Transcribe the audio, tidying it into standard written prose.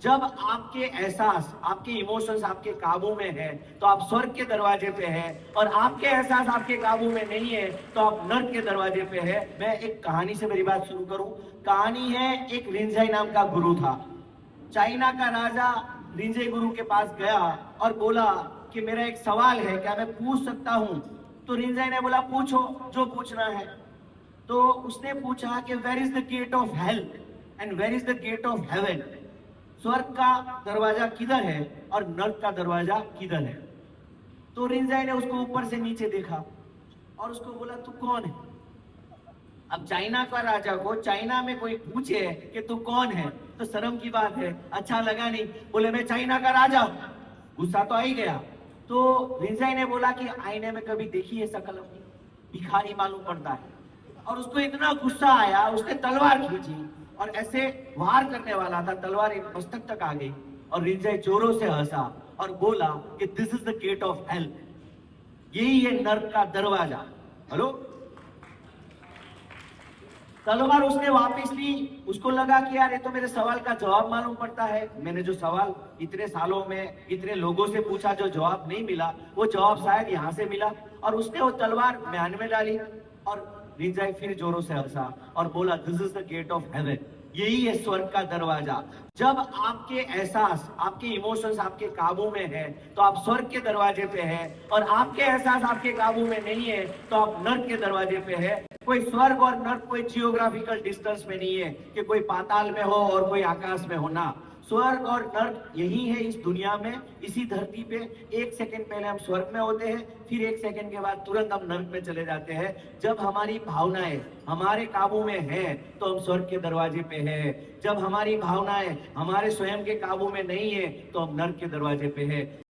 जब आपके एहसास, आपके इमोशंस आपके काबू में है तो आप स्वर्ग के दरवाजे पे हैं, और आपके एहसास आपके काबू में नहीं है तो आप नर्क के दरवाजे पे है। मैं एक कहानी से मेरी बात शुरू करूं। कहानी है, एक रिंझाई नाम का गुरु था। चाइना का राजा रिंझाई गुरु के पास गया और बोला कि मेरा एक सवाल है, क्या मैं पूछ सकता हूं? तो रिंझाई ने बोला, पूछो जो पूछना है। तो उसने पूछा कि where is the gate of hell and where is the gate of heaven. स्वर्ग का दरवाजा किधर है और नर्क का दरवाजा किधर है? तो रिंजाई ने उसको ऊपर से नीचे देखा और उसको बोला, तू कौन है? अब चाइना का राजा को चाइना में कोई पूछे कि तू कौन है तो शर्म की बात है, अच्छा लगा नहीं। बोले, मैं चाइना का राजा हूं। गुस्सा तो आ ही गया। तो रिंजाई ने बोला कि आईने में कभी देखी है शकल अपनी? भिखारी मालूम पड़ता है। और उसको इतना गुस्सा आया, उसने तलवार खींची और ऐसे वार करने वाला था, तलवार एक मस्तक तक आ गई और रिंजाई जोरों से हंसा और बोला कि this is the gate of hell, यही है नर्क का दरवाजा। हेलो। तलवार उसने वापस ली। उसको लगा कि यार ये तो मेरे सवाल का जवाब मालूम पड़ता है। मैंने जो सवाल इतने सालों में इतने लोगों से पूछा, जो जवाब नहीं मिला, वो जवाब शायद यहाँ से मिला। और उसने वो तलवार म्यान में डाली और रिंजाई फिर जोरों से हंसा और बोला, this is the gate of heaven, यही है स्वर्ग का दरवाजा। जब आपके एहसास, आपके इमोशंस आपके काबू में है तो आप स्वर्ग के दरवाजे पे हैं, और आपके एहसास आपके काबू में नहीं है तो आप नर्क के दरवाजे पे है। कोई स्वर्ग और नर्क कोई जियोग्राफिकल डिस्टेंस में नहीं है कि कोई पाताल में हो और कोई आकाश में हो ना। स्वर्ग और नर्क यही है इस दुनिया में, इसी धरती पे। एक सेकंड पहले हम स्वर्ग में होते हैं, फिर एक सेकंड के बाद तुरंत हम नर्क में चले जाते हैं। जब हमारी भावनाएं हमारे काबू में है तो हम स्वर्ग के दरवाजे पे हैं। जब हमारी भावनाएं हमारे स्वयं के काबू में नहीं है तो हम नर्क के दरवाजे पे हैं।